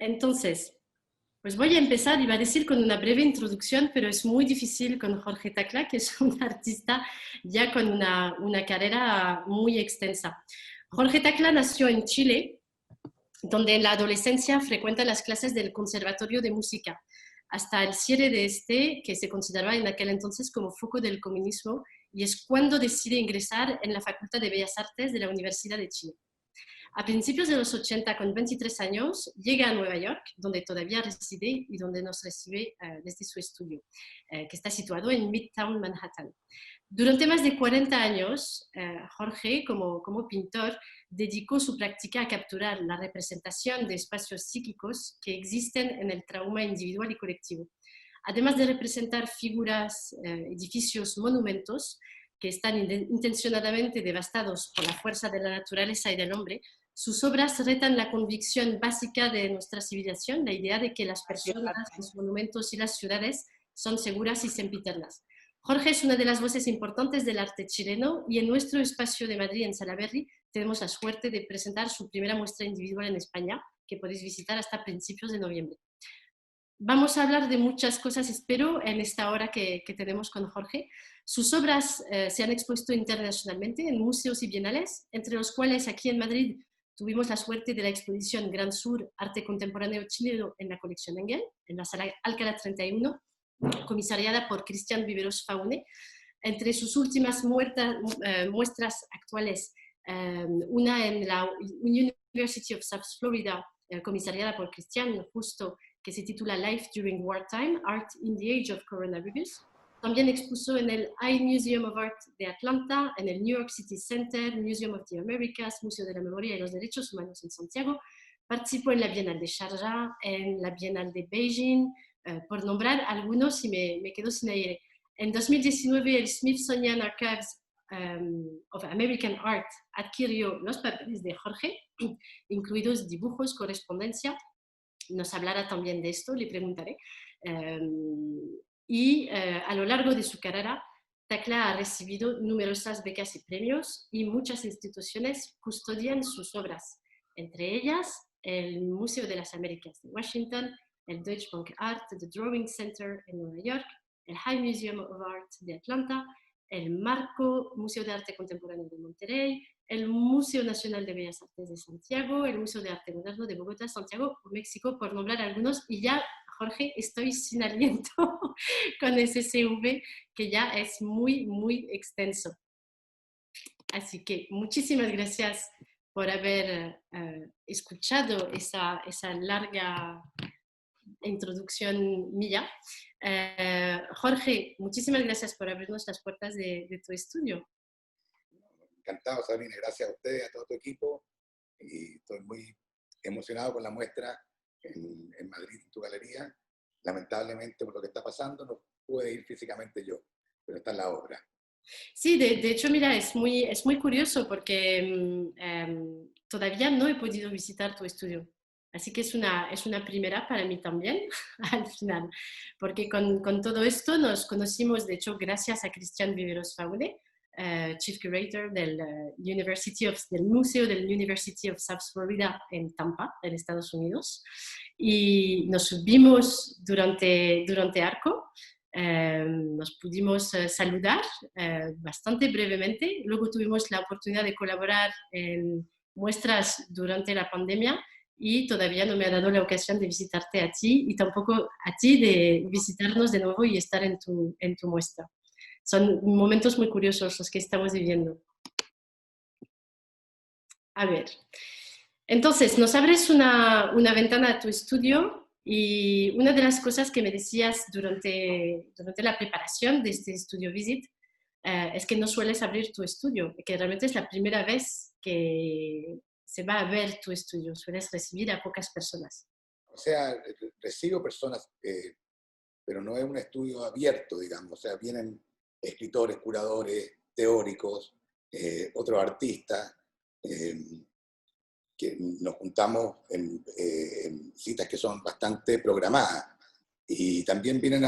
Entonces, pues voy a empezar, iba a decir con una breve introducción, pero es muy difícil con Jorge Tacla, que es un artista ya con una carrera muy extensa. Jorge Tacla nació en Chile, donde en la adolescencia frecuenta las clases del Conservatorio de Música, hasta el cierre de este, que se consideraba en aquel entonces como foco del comunismo, y es cuando decide ingresar en la Facultad de Bellas Artes de la Universidad de Chile. A principios de los 80, con 23 años, llega a Nueva York, donde todavía reside y donde nos recibe desde su estudio, que está situado en Midtown Manhattan. Durante más de 40 años, Jorge, como pintor, dedicó su práctica a capturar la representación de espacios psíquicos que existen en el trauma individual y colectivo. Además de representar figuras, edificios, monumentos que están intencionadamente devastados por la fuerza de la naturaleza y del hombre, sus obras retan la convicción básica de nuestra civilización, la idea de que las personas, los monumentos y las ciudades son seguras y sempiternas. Jorge es una de las voces importantes del arte chileno y en nuestro espacio de Madrid, en Salaberry, tenemos la suerte de presentar su primera muestra individual en España, que podéis visitar hasta principios de noviembre. Vamos a hablar de muchas cosas, espero, en esta hora que tenemos con Jorge. Sus obras se han expuesto internacionalmente en museos y bienales, entre los cuales aquí en Madrid tuvimos la suerte de la exposición Gran Sur Arte Contemporáneo Chileno en la colección Engel, en la sala Alcalá 31, comisariada por Cristian Viveros Faune. Entre sus últimas muestras actuales, una en la University of South Florida, comisariada por Cristian, justo, que se titula Life During Wartime, Art in the Age of Coronavirus. También expuso en el Museum of Art de Atlanta, en el New York City Center, Museum of the Americas, Museo de la Memoria y los Derechos Humanos en Santiago. Participó en la Bienal de Sharjah, en la Bienal de Beijing, por nombrar algunos y me quedo sin aire. En 2019, el Smithsonian Archives of American Art adquirió los papeles de Jorge, incluidos dibujos, correspondencia. Nos hablará también de esto, le preguntaré. A lo largo de su carrera, Tacla ha recibido numerosas becas y premios y muchas instituciones custodian sus obras, entre ellas el Museo de las Américas de Washington, el Deutsche Bank Art, el Drawing Center en Nueva York, el High Museum of Art de Atlanta, el Marco Museo de Arte Contemporáneo de Monterrey, el Museo Nacional de Bellas Artes de Santiago, el Museo de Arte Moderno de Bogotá, Santiago o México, por nombrar algunos. Y ya, Jorge, estoy sin aliento con ese CV que ya es muy, muy extenso. Así que muchísimas gracias por haber escuchado esa larga introducción mía. Jorge, muchísimas gracias por abrirnos las puertas de tu estudio. Encantado, Sabine, gracias a ustedes, a todo tu equipo, y estoy muy emocionado con la muestra en Madrid, en tu galería. Lamentablemente, por lo que está pasando, no pude ir físicamente yo, pero está en la obra. Sí, de hecho, mira, es muy curioso porque todavía no he podido visitar tu estudio. Así que es una primera para mí también, al final, porque con todo esto nos conocimos, de hecho, gracias a Cristian Viveros Faune, Chief Curator del Museo del University of South Florida en Tampa, en Estados Unidos. Y nos subimos durante Arco. Nos pudimos saludar bastante brevemente. Luego tuvimos la oportunidad de colaborar en muestras durante la pandemia y todavía no me ha dado la ocasión de visitarte a ti y tampoco a ti de visitarnos de nuevo y estar en tu muestra. Son momentos muy curiosos los que estamos viviendo. A ver, entonces nos abres una ventana a tu estudio. Y una de las cosas que me decías durante la preparación de este estudio Visit es que no sueles abrir tu estudio, que realmente es la primera vez que se va a ver tu estudio, sueles recibir a pocas personas. O sea, recibo personas, pero no es un estudio abierto, digamos, o sea, vienen escritores, curadores, teóricos, otros artistas, que nos juntamos en citas que son bastante programadas. Y también vienen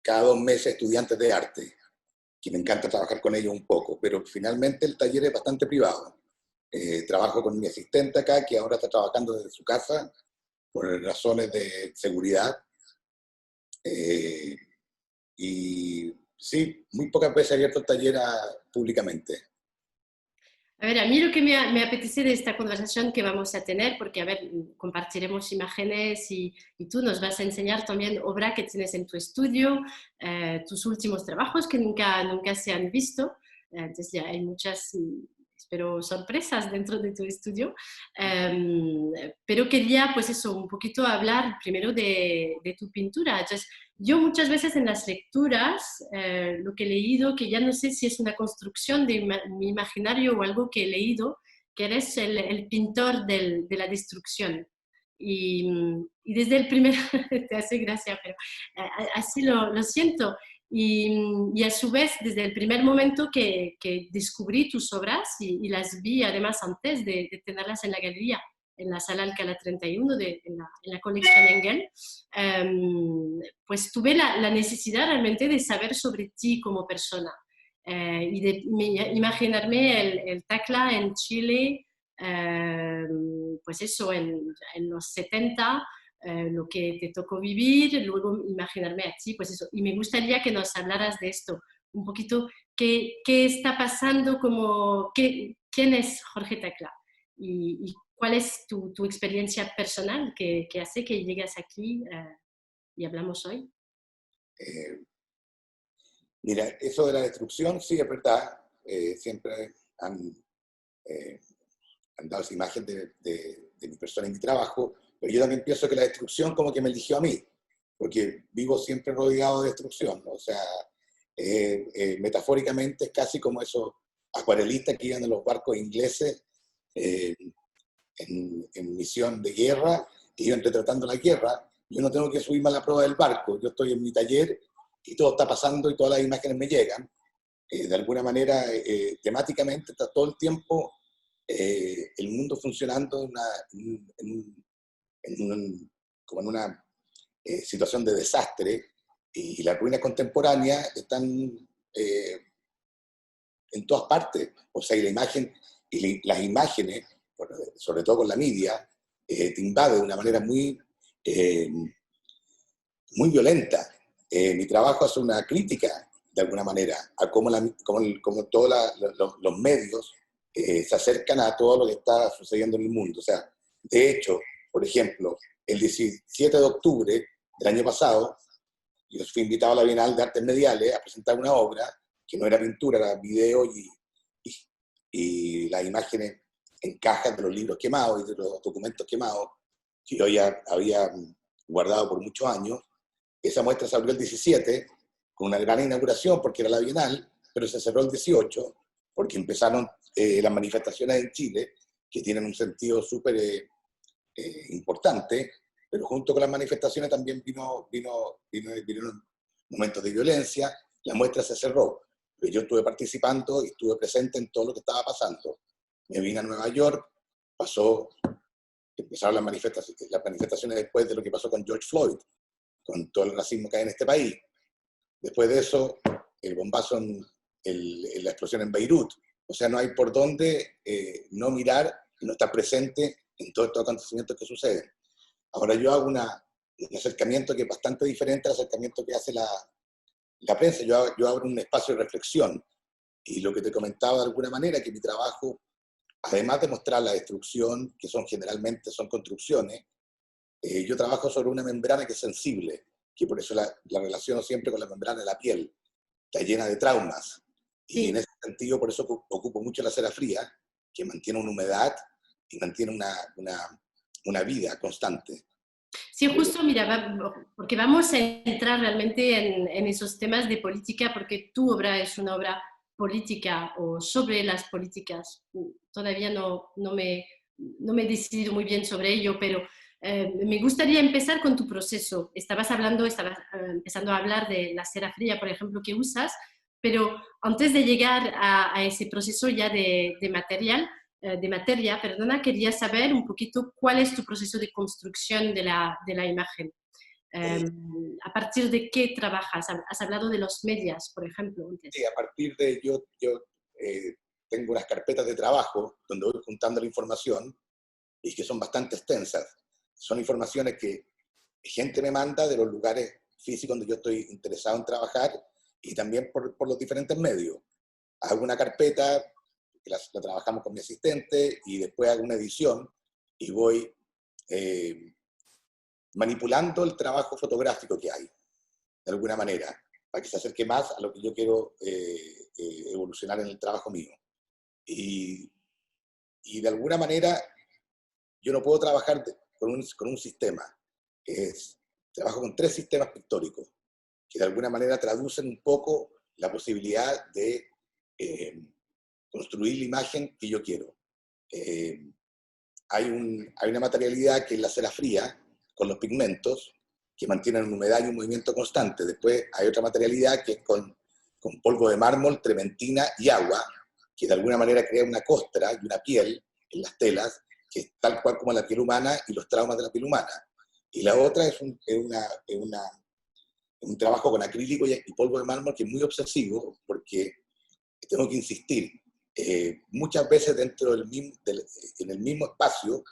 cada 2 meses estudiantes de arte, que me encanta trabajar con ellos un poco, pero finalmente el taller es bastante privado. Trabajo con mi asistente acá, que ahora está trabajando desde su casa por razones de seguridad. Y sí, muy pocas veces he abierto el taller públicamente. A ver, a mí lo que me apetece de esta conversación que vamos a tener, porque, a ver, compartiremos imágenes y tú nos vas a enseñar también obra que tienes en tu estudio, tus últimos trabajos que nunca se han visto. Entonces ya hay muchas, espero, sorpresas dentro de tu estudio. Pero quería, pues eso, un poquito hablar primero de tu pintura. Entonces, yo muchas veces en las lecturas, lo que he leído, que ya no sé si es una construcción de mi imaginario o algo que he leído, que eres el pintor de la destrucción. Y desde el primer, te hace gracia, pero así lo siento. Y a su vez, desde el primer momento que descubrí tus obras y las vi además antes de tenerlas en la galería, en la sala Alcalá 31, en la colección Engel, pues tuve la necesidad realmente de saber sobre ti como persona y de imaginarme el Tacla en Chile, pues eso, en los 70, lo que te tocó vivir, luego imaginarme a ti, pues eso. Y me gustaría que nos hablaras de esto, un poquito, qué está pasando, quién es Jorge Tacla y cuál es tu experiencia personal que hace que llegues aquí y hablamos hoy. Eh, Mira, eso de la destrucción, sí, es verdad. Siempre eh, han dado esa imagen de mi persona y mi trabajo, pero yo también pienso que la destrucción como que me eligió a mí, porque vivo siempre rodeado de destrucción, ¿no? O sea, metafóricamente es casi como esos acuarelistas que iban en los barcos ingleses eh, en misión de guerra, que iban retratando la guerra. Yo no tengo que subirme a la prueba del barco, yo estoy en mi taller y todo está pasando y todas las imágenes me llegan. De alguna manera, temáticamente, está todo el tiempo el mundo funcionando como en una situación de desastre, y las ruinas contemporáneas están eh, en todas partes. O sea, y la imagen, las imágenes, sobre todo con la media, te invade de una manera eh, muy violenta. Mi trabajo hace una crítica, de alguna manera, a cómo todos los medios se acercan a todo lo que está sucediendo en el mundo. O sea, de hecho, por ejemplo, el 17 de octubre del año pasado, yo fui invitado a la Bienal de Artes Mediales a presentar una obra que no era pintura, era video y, y las imágenes en cajas de los libros quemados y de los documentos quemados que yo ya había guardado por muchos años. Esa muestra se abrió el 17 con una gran inauguración porque era la Bienal, pero se cerró el 18 porque empezaron las manifestaciones en Chile, que tienen un sentido súper importante, pero junto con las manifestaciones también vinieron momentos de violencia. La muestra se cerró, pero yo estuve participando y estuve presente en todo lo que estaba pasando. Me vine a Nueva York, empezaron las manifestaciones después de lo que pasó con George Floyd, con todo el racismo que hay en este país. Después de eso, el bombazo la explosión en Beirut. O sea, no hay por dónde no mirar y no estar presente en todos estos acontecimientos que suceden. Ahora yo hago un acercamiento que es bastante diferente al acercamiento que hace la prensa. Yo abro un espacio de reflexión, y lo que te comentaba de alguna manera, que mi trabajo, además de mostrar la destrucción, que generalmente son construcciones, yo trabajo sobre una membrana que es sensible, que por eso la relaciono siempre con la membrana de la piel. Está llena de traumas. Y en Sí. ese sentido, por eso ocupo mucho la cera fría, que mantiene una humedad y mantiene una vida constante. Sí, justo, mira, porque vamos a entrar realmente en esos temas de política, porque tu obra es una obra política o sobre las políticas. Todavía no me he decidido muy bien sobre ello, pero me gustaría empezar con tu proceso. Estabas empezando a hablar de la cera fría, por ejemplo, que usas, pero antes de llegar a ese proceso ya de materia, perdona, quería saber un poquito cuál es tu proceso de construcción de la imagen. Eh, ¿A partir de qué trabajas? Has hablado de los medios, por ejemplo, antes. a partir de yo tengo unas carpetas de trabajo donde voy juntando la información y que son bastante extensas. Son informaciones que gente me manda de los lugares físicos donde yo estoy interesado en trabajar y también por los diferentes medios. Hago una carpeta, que la trabajamos con mi asistente, y después hago una edición y voy manipulando el trabajo fotográfico que hay, de alguna manera, para que se acerque más a lo que yo quiero evolucionar en el trabajo mío. Y de alguna manera yo no puedo trabajar con un sistema. Trabajo con 3 sistemas pictóricos que de alguna manera traducen un poco la posibilidad de construir la imagen que yo quiero. Hay una materialidad que es la cera fría, con los pigmentos, que mantienen una humedad y un movimiento constante. Después hay otra materialidad que es con polvo de mármol, trementina y agua, que de alguna manera crea una costra y una piel en las telas, que es tal cual como la piel humana y los traumas de la piel humana. Y la otra es un trabajo con acrílico y polvo de mármol que es muy obsesivo, porque tengo que insistir muchas veces dentro en el mismo espacio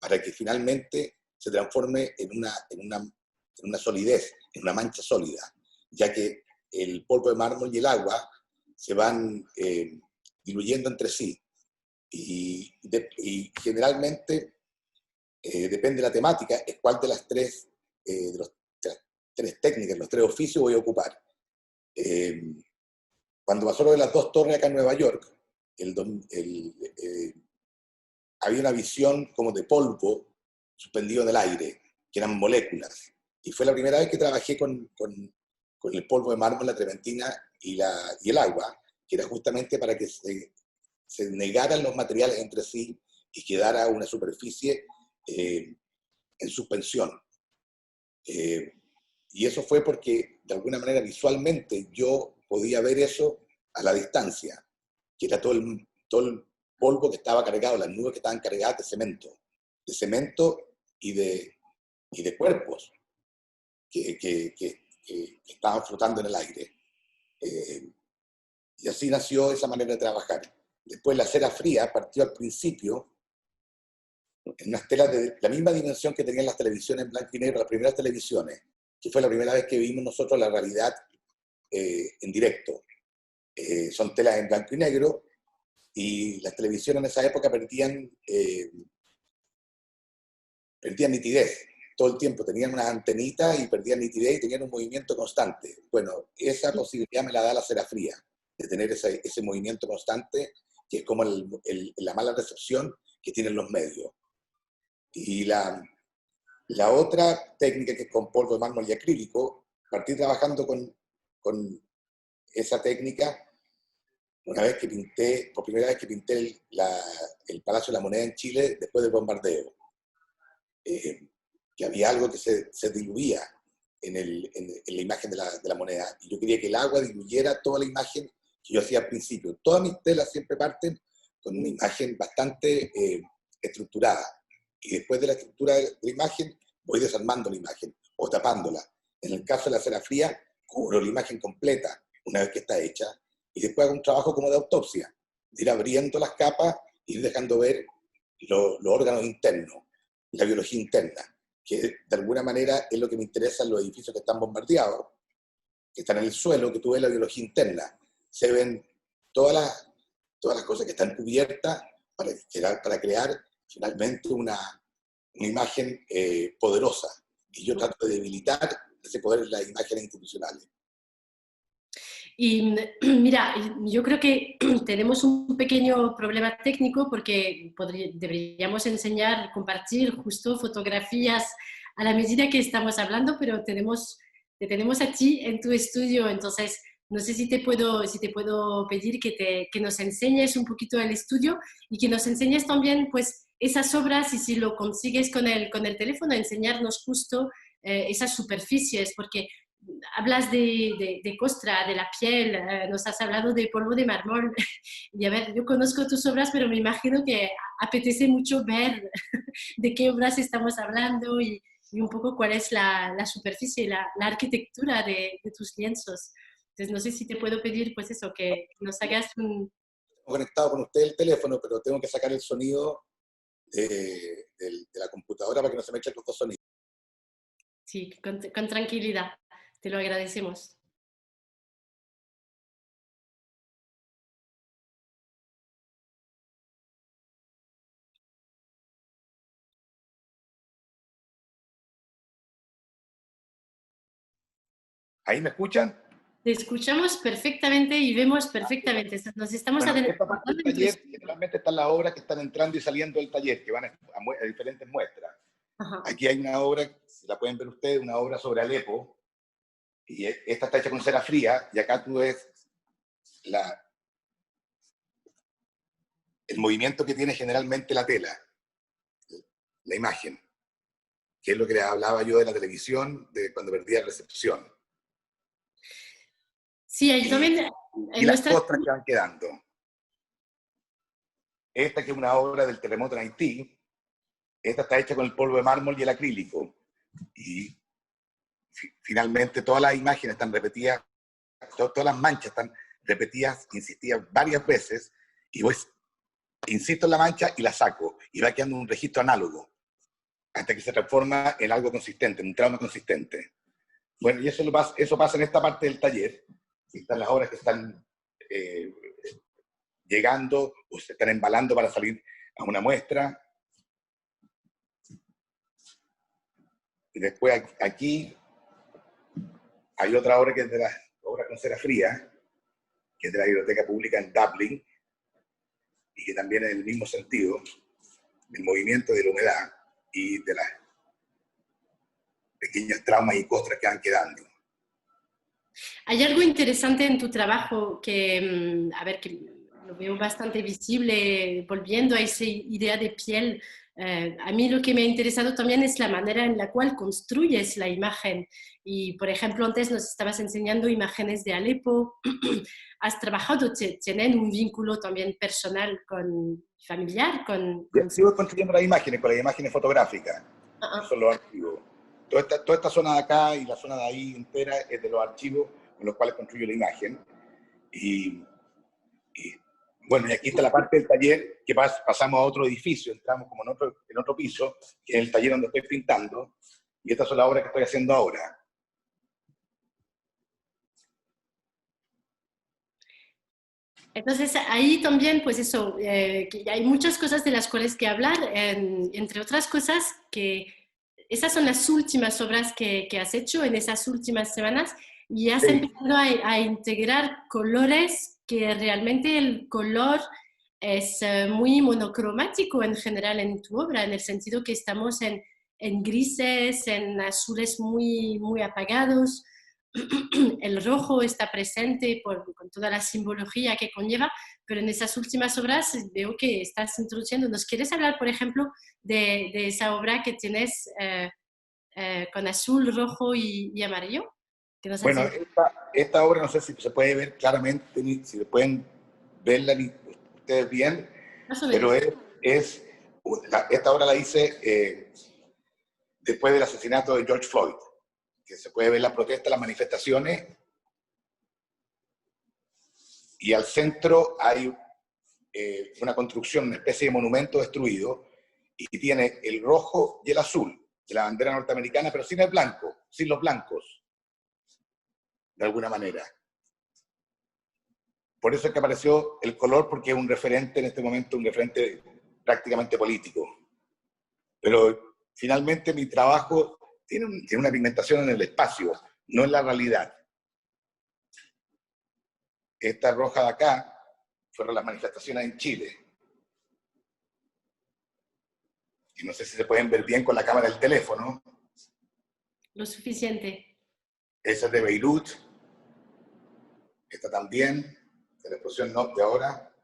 para que finalmente se transforme en una solidez, en una mancha sólida, ya que el polvo de mármol y el agua se van diluyendo entre sí. Y generalmente depende de la temática, es cuál de las tres técnicas, los 3 oficios voy a ocupar. Cuando pasó lo de las 2 torres acá en Nueva York, había una visión como de polvo suspendido en el aire, que eran moléculas. Y fue la primera vez que trabajé con el polvo de mármol, la trementina y el agua, que era justamente para que se negaran los materiales entre sí y quedara una superficie en suspensión. Y eso fue porque, de alguna manera, visualmente yo podía ver eso a la distancia, que era todo el polvo que estaba cargado, las nubes que estaban cargadas de cemento y de cuerpos que estaban flotando en el aire. Y así nació esa manera de trabajar. Después la cera fría partió al principio en unas telas de la misma dimensión que tenían las televisiones en blanco y negro, las primeras televisiones, que fue la primera vez que vimos nosotros la realidad en directo. Son telas en blanco y negro, y las televisiones en esa época perdían nitidez todo el tiempo, tenían unas antenitas y perdían nitidez y tenían un movimiento constante. Bueno, esa posibilidad me la da la cera fría, de tener ese movimiento constante, que es como la mala recepción que tienen los medios. Y la otra técnica, que es con polvo de mármol y acrílico, partí trabajando con esa técnica por primera vez que pinté el Palacio de la Moneda en Chile después del bombardeo. Que había algo que se diluía en la imagen de la moneda, y yo quería que el agua diluyera toda la imagen que yo hacía al principio. Todas mis telas siempre parten con una imagen bastante estructurada, y después de la estructura de la imagen voy desarmando la imagen o tapándola. En el caso de la cera fría, cubro la imagen completa una vez que está hecha, y después hago un trabajo como de autopsia, de ir abriendo las capas y ir dejando ver los órganos internos, la biología interna, que de alguna manera es lo que me interesa en los edificios que están bombardeados, que están en el suelo, que tú ves la biología interna. Se ven todas las cosas que están cubiertas para crear finalmente una imagen poderosa. Y yo trato de debilitar ese poder en las imágenes institucionales. Y mira, yo creo que tenemos un pequeño problema técnico, porque deberíamos enseñar, compartir justo fotografías a la medida que estamos hablando, pero te tenemos a ti en tu estudio. Entonces no sé si te puedo pedir que nos enseñes un poquito el estudio, y que nos enseñes también pues esas obras, y si lo consigues con el teléfono, enseñarnos justo esas superficies, porque hablas de costra, de la piel, nos has hablado de polvo de mármol. Y a ver, yo conozco tus obras, pero me imagino que apetece mucho ver de qué obras estamos hablando, y un poco cuál es la superficie, la arquitectura de tus lienzos. Entonces no sé si te puedo pedir pues eso, que nos hagas un... conectado con usted el teléfono, pero tengo que sacar el sonido de la computadora para que no se me echen los dos sonidos. Sí, con tranquilidad. Te lo agradecemos. ¿Ahí me escuchan? Te escuchamos perfectamente y vemos perfectamente. Nos estamos Bueno, esta parte adelantando del entre... taller, generalmente están las obras que están entrando y saliendo del taller, que van a diferentes muestras. Ajá. Aquí hay una obra, si la pueden ver ustedes, una obra sobre Alepo, y esta está hecha con cera fría, y acá tú ves el movimiento que tiene generalmente la tela, la imagen, que es lo que les hablaba yo de la televisión, de cuando perdía recepción. Sí, ahí también Y en las nuestra... costras que van quedando. Esta que es una obra del terremoto en Haití, esta está hecha con el polvo de mármol y el acrílico. Y finalmente todas las imágenes están repetidas, todas las manchas están repetidas, insistidas varias veces, y voy, insisto en la mancha y la saco, y va quedando un registro análogo, hasta que se transforma en algo consistente, en un trauma consistente. Bueno, y eso pasa en esta parte del taller. Están las obras que están llegando o se están embalando para salir a una muestra. Y después aquí hay otra obra que es de la obra con cera fría, que es de la Biblioteca Pública en Dublín, y que también es el mismo sentido, el movimiento de la humedad y de las pequeños traumas y costras que van quedando. Hay algo interesante en tu trabajo que, a ver, que lo veo bastante visible, volviendo a esa idea de piel. A mí lo que me ha interesado también es la manera en la cual construyes la imagen. Y, por ejemplo, antes nos estabas enseñando imágenes de Alepo. ¿Has trabajado, tienen un vínculo también personal, familiar? Sigo construyendo las imágenes con las imágenes fotográficas, que son los archivos. Toda esta zona de acá y la zona de ahí entera es de los archivos con los cuales construyo la imagen. Y bueno, y aquí está la parte del taller que pasamos a otro edificio, entramos como en otro piso, que es el taller donde estoy pintando, y estas son las obras que estoy haciendo ahora. Entonces, ahí también, pues eso, que hay muchas cosas de las cuales que hablar, entre otras cosas, que esas son las últimas obras que has hecho en esas últimas semanas y has Sí. empezado a integrar colores que realmente el color es muy monocromático en general en tu obra, en el sentido que estamos en grises, en azules muy, muy apagados. El rojo está presente con toda la simbología que conlleva, pero en esas últimas obras veo que estás introduciendo. ¿Nos quieres hablar, por ejemplo, de esa obra que tienes con azul, rojo y amarillo? Que nos Bueno, esta obra no sé si se puede ver claramente, si pueden verla ustedes bien, más o pero menos. esta obra la hice después del asesinato de George Floyd, que se puede ver la protesta, las manifestaciones, y al centro hay una construcción, una especie de monumento destruido, y tiene el rojo y el azul de la bandera norteamericana, pero sin el blanco, sin los blancos, de alguna manera. Por eso es que apareció el color, porque es un referente en este momento, un referente prácticamente político. Pero finalmente mi trabajo tiene una pigmentación en el espacio, no en la realidad. Esta roja de acá fueron las manifestaciones en Chile. Y no sé si se pueden ver bien con la cámara del teléfono. Lo suficiente. Esa es de Beirut. Esta también, de la explosión de ahora.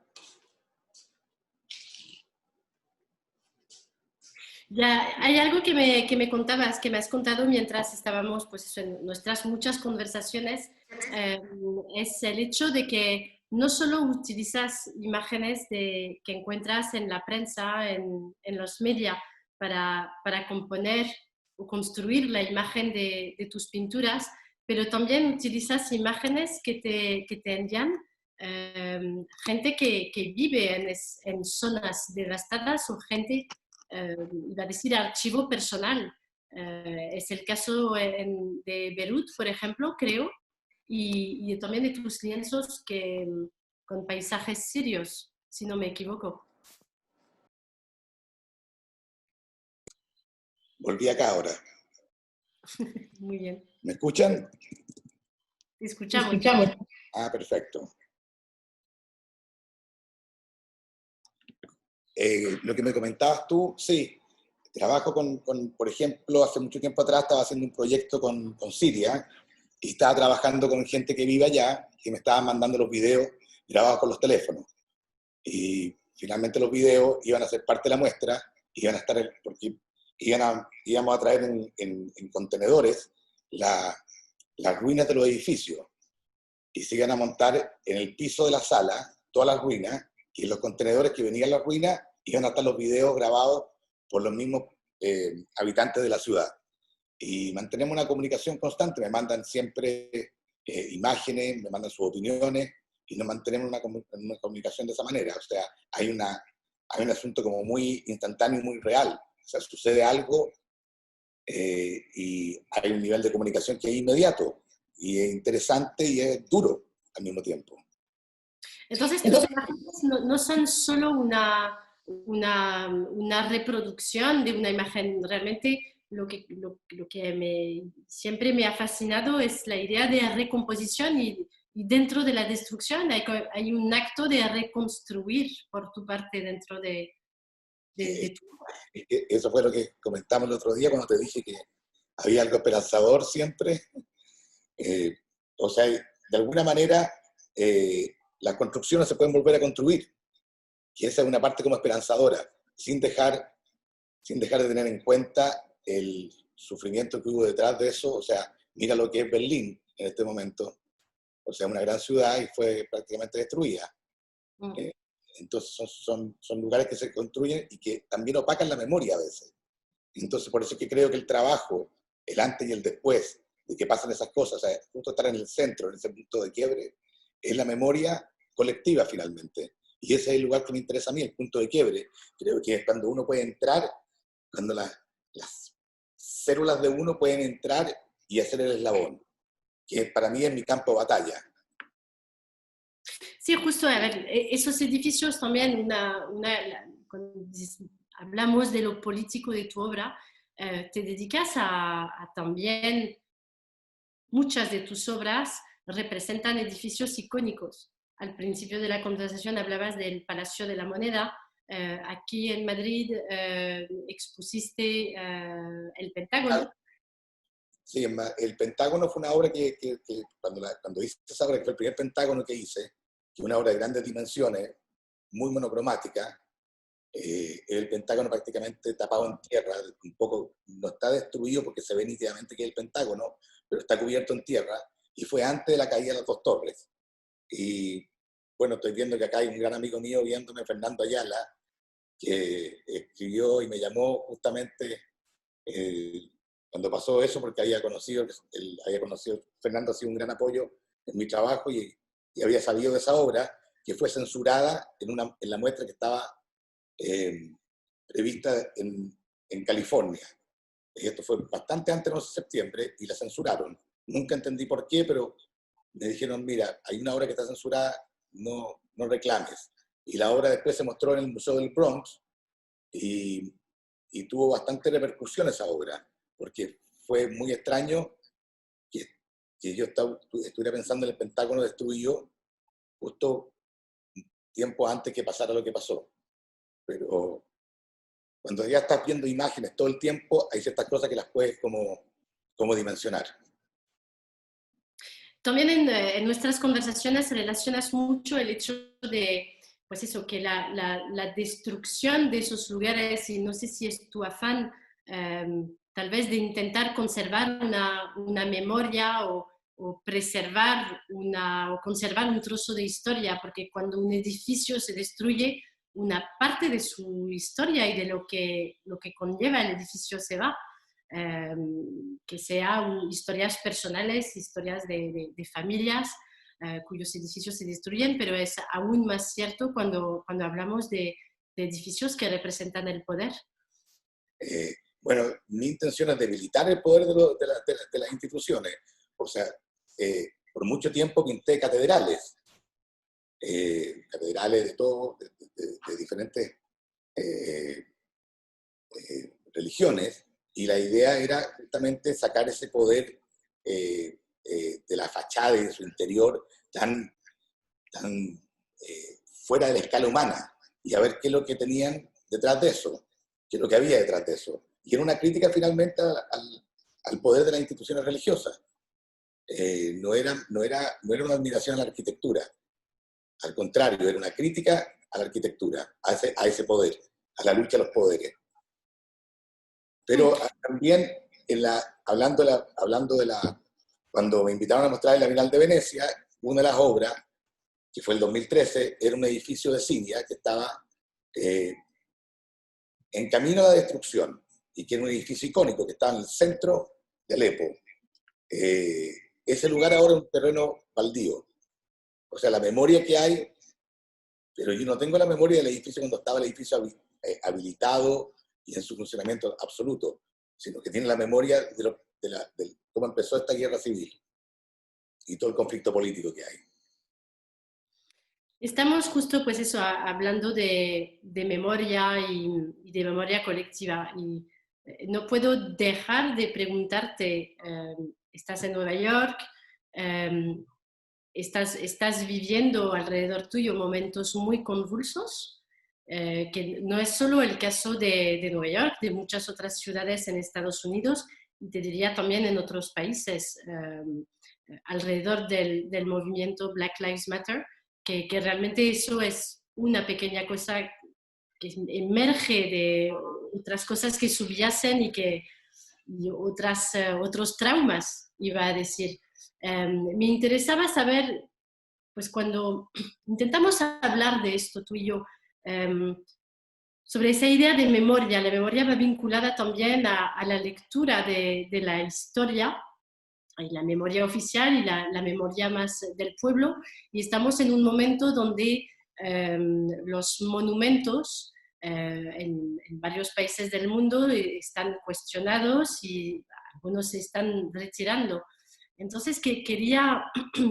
Ya, hay algo que me contabas, que me has contado mientras estábamos pues eso, en nuestras muchas conversaciones, eh, es el hecho de que no solo utilizas imágenes que encuentras en la prensa, en los medios, para componer o construir la imagen de tus pinturas, pero también utilizas imágenes que te envían gente que vive en zonas devastadas o gente, iba a decir, archivo personal. Es el caso de Beirut, por ejemplo, creo, y también de tus lienzos con paisajes sirios, si no me equivoco. Volví acá ahora. Muy bien. ¿Me escuchan? Te escuchamos. Escuchamos. Ah, perfecto. Lo que me comentabas tú, sí. Trabajo por ejemplo, hace mucho tiempo atrás estaba haciendo un proyecto con Siria y estaba trabajando con gente que vive allá y me estaban mandando los videos grabados con los teléfonos. Y finalmente los videos iban a ser parte de la muestra, iban a estar, porque íbamos a traer en contenedores las ruinas de los edificios y se iban a montar en el piso de la sala todas las ruinas y en los contenedores que venían las ruinas iban a estar los videos grabados por los mismos habitantes de la ciudad. Y mantenemos una comunicación constante, me mandan siempre imágenes, me mandan sus opiniones y nos mantenemos una comunicación de esa manera. O sea, hay un asunto como muy instantáneo y muy real. O sea, sucede algo y hay un nivel de comunicación que es inmediato y es interesante y es duro al mismo tiempo. Entonces, tus imágenes no son solo una reproducción de una imagen. Realmente lo que siempre me ha fascinado es la idea de recomposición y dentro de la destrucción hay un acto de reconstruir por tu parte dentro de tu obra. Eso fue lo que comentamos el otro día cuando te dije que había algo esperanzador siempre. O sea, de alguna manera las construcciones se pueden volver a construir, y esa es una parte como esperanzadora, sin dejar de tener en cuenta el sufrimiento que hubo detrás de eso. O sea, mira lo que es Berlín en este momento, o sea, una gran ciudad y fue prácticamente destruida. Entonces son lugares que se construyen y que también opacan la memoria a veces. Entonces por eso es que creo que el trabajo, el antes y el después de que pasan esas cosas, o sea, justo estar en el centro, en ese punto de quiebre, es la memoria colectiva finalmente. Y ese es el lugar que me interesa a mí, el punto de quiebre. Creo que es cuando uno puede entrar, cuando las células de uno pueden entrar y hacer el eslabón, que para mí es mi campo de batalla. Sí, justo, a ver, esos edificios también, cuando hablamos de lo político de tu obra, te dedicas a también, muchas de tus obras representan edificios icónicos. Al principio de la conversación hablabas del Palacio de la Moneda. Aquí en Madrid expusiste el Pentágono. Sí, el Pentágono fue una obra que cuando hice esa obra, que fue el primer Pentágono que hice, que es una obra de grandes dimensiones, muy monocromática, el Pentágono prácticamente tapado en tierra, un poco, no está destruido porque se ve nítidamente que es el Pentágono, pero está cubierto en tierra, y fue antes de la caída de las dos torres. Y bueno, estoy viendo que acá hay un gran amigo mío viéndome, Fernando Ayala, que escribió y me llamó justamente cuando pasó eso, porque Fernando ha sido un gran apoyo en mi trabajo y había sabido de esa obra, que fue censurada en la muestra que estaba prevista en California. Y esto fue bastante antes del 11 de septiembre y la censuraron. Nunca entendí por qué, pero me dijeron, mira, hay una obra que está censurada, no reclames. Y la obra después se mostró en el Museo del Bronx y tuvo bastante repercusión esa obra, porque fue muy extraño que yo estuviera pensando en el Pentágono destruido justo tiempo antes que pasara lo que pasó. Pero cuando ya estás viendo imágenes todo el tiempo, hay ciertas cosas que las puedes como dimensionar. También en nuestras conversaciones relacionas mucho el hecho de, pues eso, que la destrucción de esos lugares, y no sé si es tu afán, tal vez de intentar conservar una memoria o preservar o conservar un trozo de historia, porque cuando un edificio se destruye, una parte de su historia y de lo que conlleva el edificio se va. Que sean historias personales, historias de familias, cuyos edificios se destruyen, pero es aún más cierto cuando hablamos de edificios que representan el poder. Bueno, mi intención es debilitar el poder de las instituciones. O sea, por mucho tiempo pinté catedrales, catedrales de todo, de diferentes religiones, y la idea era justamente sacar ese poder de la fachada y de su interior tan fuera de la escala humana, y a ver qué es lo que tenían detrás de eso, qué es lo que había detrás de eso. Y era una crítica finalmente al poder de las instituciones religiosas. No era una admiración a la arquitectura, al contrario, era una crítica a la arquitectura, a ese poder, a la lucha de los poderes. Pero también, hablando de la, cuando me invitaron a mostrar en la Bienal de Venecia, una de las obras, que fue el 2013, era un edificio de Siria que estaba en camino a la destrucción, y que era un edificio icónico que estaba en el centro de Alepo. Ese lugar ahora es un terreno baldío. O sea, la memoria que hay, pero yo no tengo la memoria del edificio cuando estaba el edificio habilitado y en su funcionamiento absoluto, sino que tiene la memoria de cómo empezó esta guerra civil y todo el conflicto político que hay. Estamos justo, pues eso, hablando de memoria y de memoria colectiva. Y no puedo dejar de preguntarte, estás en Nueva York, estás viviendo alrededor tuyo momentos muy convulsos, que no es solo el caso de Nueva York, de muchas otras ciudades en Estados Unidos, y te diría también en otros países alrededor del movimiento Black Lives Matter, que realmente eso es una pequeña cosa que emerge de otras cosas que subyacen y otros traumas, iba a decir. Me interesaba saber, pues cuando intentamos hablar de esto tú y yo, sobre esa idea de memoria, la memoria va vinculada también a la lectura de la historia, y la memoria oficial y la memoria más del pueblo, y estamos en un momento donde los monumentos en varios países del mundo están cuestionados y algunos se están retirando. Entonces, quería,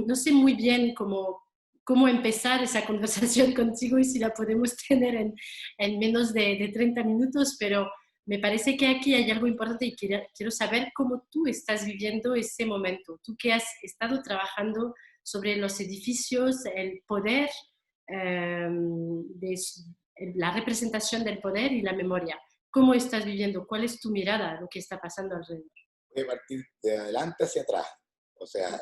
no sé muy bien cómo empezar esa conversación contigo y si la podemos tener en menos de 30 minutos, pero me parece que aquí hay algo importante y quiero saber cómo tú estás viviendo ese momento. Tú que has estado trabajando sobre los edificios, el poder, la representación del poder y la memoria. ¿Cómo estás viviendo? ¿Cuál es tu mirada a lo que está pasando alrededor? Voy a partir de adelante hacia atrás. O sea,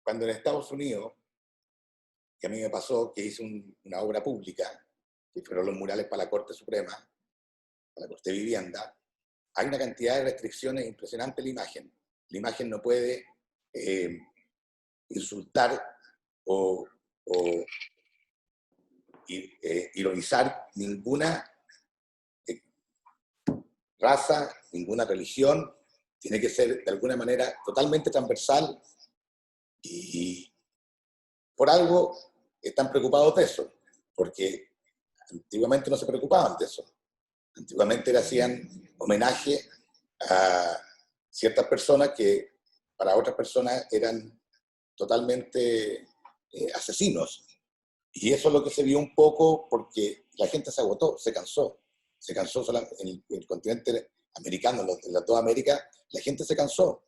cuando en Estados Unidos, que a mí me pasó que hice una obra pública, que fueron los murales para la Corte Suprema, para la Corte de Vivienda, hay una cantidad de restricciones impresionante en la imagen. La imagen no puede insultar o ironizar ninguna raza, ninguna religión. Tiene que ser de alguna manera totalmente transversal, y por algo están preocupados de eso, porque antiguamente no se preocupaban de eso. Antiguamente le hacían homenaje a ciertas personas que para otras personas eran totalmente asesinos. Y eso es lo que se vio un poco porque la gente se agotó, se cansó en el continente americano, en toda América, la gente se cansó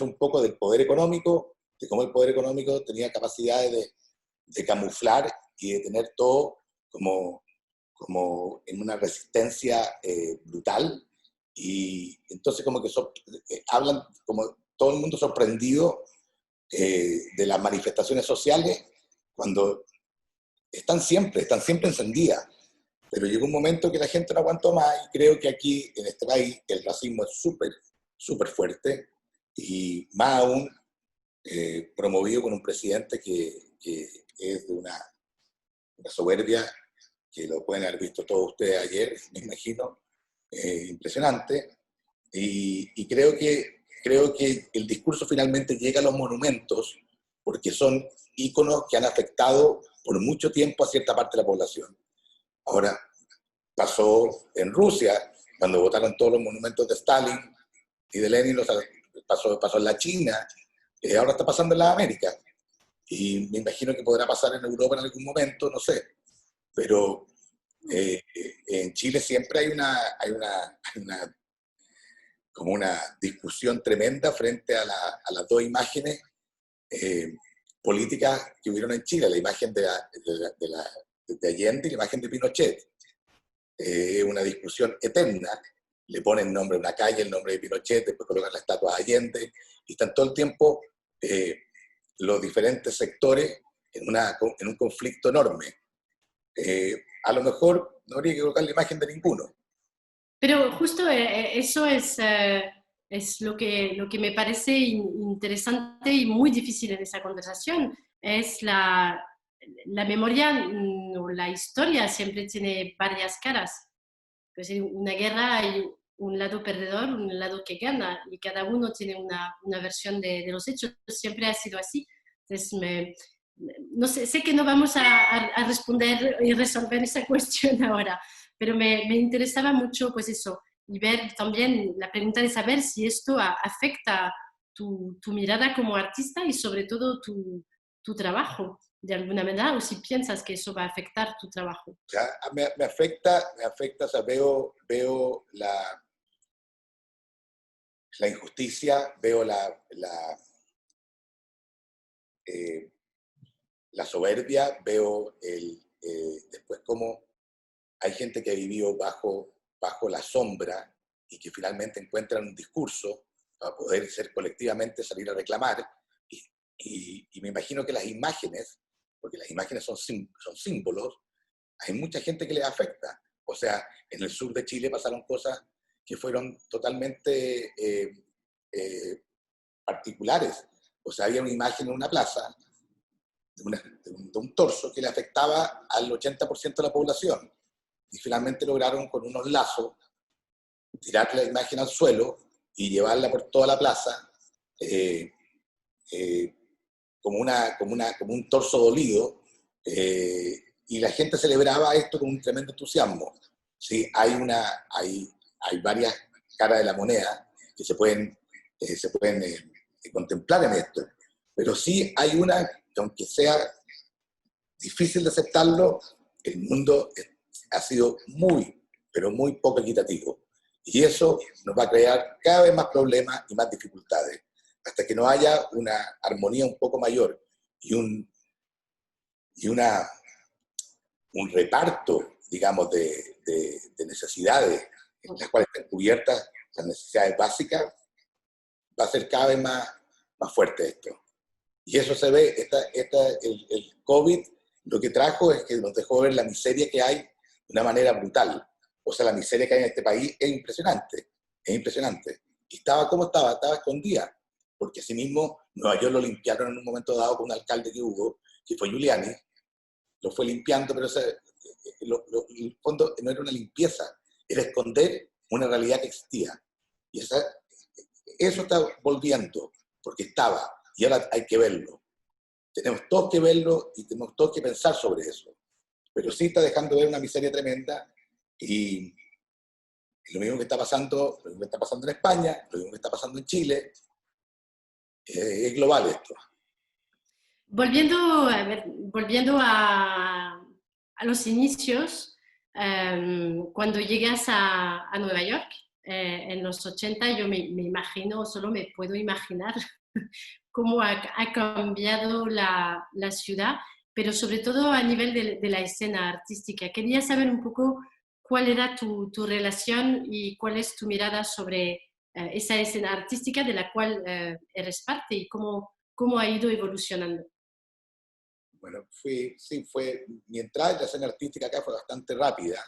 un poco del poder económico, de cómo el poder económico tenía capacidades de camuflar y de tener todo como en una resistencia brutal, y entonces como que hablan como todo el mundo sorprendido de las manifestaciones sociales, cuando están siempre encendidas, pero llegó un momento que la gente no aguantó más, y creo que aquí en este país el racismo es súper fuerte, y más aún promovido con un presidente que es de una soberbia que lo pueden haber visto todos ustedes ayer, me imagino, impresionante, y creo que el discurso finalmente llega a los monumentos porque son íconos que han afectado por mucho tiempo a cierta parte de la población. Ahora, pasó en Rusia, cuando botaron todos los monumentos de Stalin y de Lenin, pasó en la China, ahora está pasando en la América. Y me imagino que podrá pasar en Europa en algún momento, no sé. Pero en Chile siempre hay como una discusión tremenda frente a las dos imágenes políticas que hubieron en Chile, la imagen de Allende y la imagen de Pinochet. Una discusión eterna, le ponen nombre a una calle, el nombre de Pinochet, después colocan la estatua de Allende, y están todo el tiempo los diferentes sectores en un conflicto enorme. A lo mejor no habría que colocar la imagen de ninguno. Pero justo eso es lo que me parece interesante y muy difícil en esa conversación. Es la memoria o la historia siempre tiene varias caras. Pues en una guerra hay un lado perdedor, un lado que gana, y cada uno tiene una versión de los hechos. Siempre ha sido así. Entonces, no sé, sé que no vamos a responder y resolver esa cuestión ahora, pero me interesaba mucho pues eso, y ver también la pregunta de saber si esto afecta tu mirada como artista y sobre todo tu trabajo de alguna manera, o si piensas que eso va a afectar tu trabajo. O sea, me afecta, o sea, veo la injusticia, veo eh, la soberbia, veo después cómo hay gente que ha vivido bajo la sombra y que finalmente encuentran un discurso para poder ser colectivamente salir a reclamar. Y me imagino que las imágenes, porque las imágenes son símbolos, hay mucha gente que les afecta. O sea, en el sur de Chile pasaron cosas que fueron totalmente particulares. O sea, había una imagen en una plaza de un torso que le afectaba al 80% de la población. Y finalmente lograron con unos lazos tirar la imagen al suelo y llevarla por toda la plaza eh, eh, como un torso dolido, y la gente celebraba esto con un tremendo entusiasmo. ¿Sí? Hay varias caras de la moneda que se pueden contemplar en esto, pero sí hay una que, aunque sea difícil de aceptarlo, el mundo ha sido muy, pero muy poco equitativo. Y eso nos va a crear cada vez más problemas y más dificultades, hasta que no haya una armonía un poco mayor y un reparto, digamos, de necesidades en las cuales están cubiertas las necesidades básicas, va a ser cada vez más fuerte esto. Y eso se ve, el COVID lo que trajo es que nos dejó ver la miseria que hay de una manera brutal. O sea, la miseria que hay en este país es impresionante, es impresionante. Y ¿cómo estaba? Estaba escondida, porque asimismo Nueva York lo limpiaron en un momento dado con un alcalde que hubo, que fue Giuliani, lo fue limpiando, pero en el fondo no era una limpieza, era esconder una realidad que existía. Y eso está volviendo, porque estaba, y ahora hay que verlo. Tenemos todos que verlo y tenemos todos que pensar sobre eso. Pero sí está dejando ver una miseria tremenda, y lo mismo que está pasando, lo mismo que está pasando en España, lo mismo que está pasando en Chile, es global esto. Volviendo a los inicios, cuando llegas a Nueva York en los 80, yo me imagino, solo me puedo imaginar cómo ha cambiado la ciudad, pero sobre todo a nivel de la escena artística. Quería saber un poco cuál era tu relación y cuál es tu mirada sobre esa escena artística de la cual eres parte y cómo ha ido evolucionando. Bueno, mi entrada en la escena artística acá fue bastante rápida,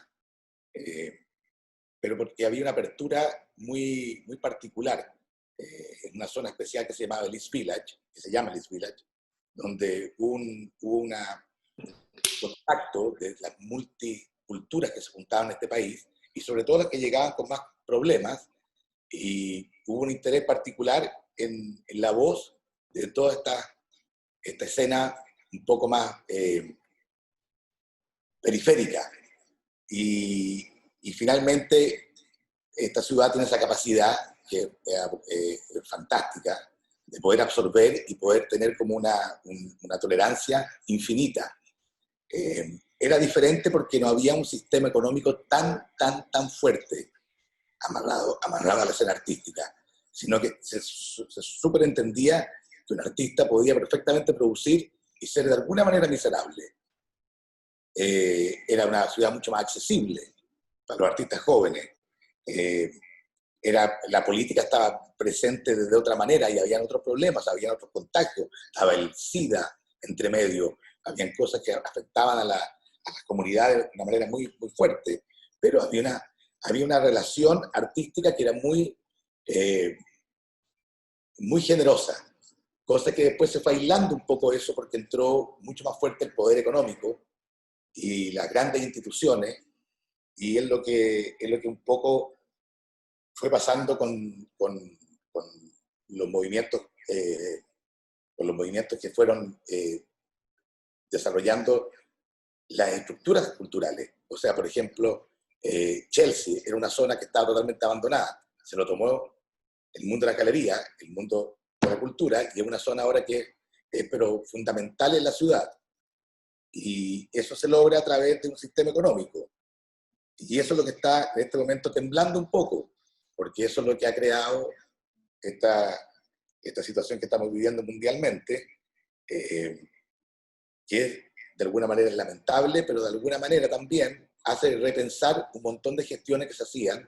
pero porque había una apertura muy particular en una zona especial que se llamaba el East Village, que se llama el East Village, donde hubo un contacto de las multiculturas que se juntaban en este país, y sobre todo las que llegaban con más problemas, y hubo un interés particular en la voz de todas estas esta escena un poco más periférica. Y finalmente, esta ciudad tiene esa capacidad que es fantástica de poder absorber y poder tener como una tolerancia infinita. Era diferente porque no había un sistema económico tan fuerte amarrado a la escena artística, sino que se superentendía que un artista podía perfectamente producir y ser de alguna manera miserable. Era una ciudad mucho más accesible para los artistas jóvenes. La política estaba presente de otra manera y había otros problemas, había otros contagios, estaba el SIDA entre medio, habían cosas que afectaban a las comunidades de una manera muy fuerte, pero había una relación artística que era muy generosa, cosa que después se fue aislando un poco eso porque entró mucho más fuerte el poder económico y las grandes instituciones, y es lo que un poco fue pasando con los movimientos que fueron desarrollando las estructuras culturales. O sea, por ejemplo, Chelsea era una zona que estaba totalmente abandonada. Se lo tomó el mundo de la galería, el mundo de la cultura, y es una zona ahora que es pero fundamental en la ciudad. Y eso se logra a través de un sistema económico. Y eso es lo que está en este momento temblando un poco, porque eso es lo que ha creado esta situación que estamos viviendo mundialmente, que de alguna manera es lamentable, pero de alguna manera también hace repensar un montón de gestiones que se hacían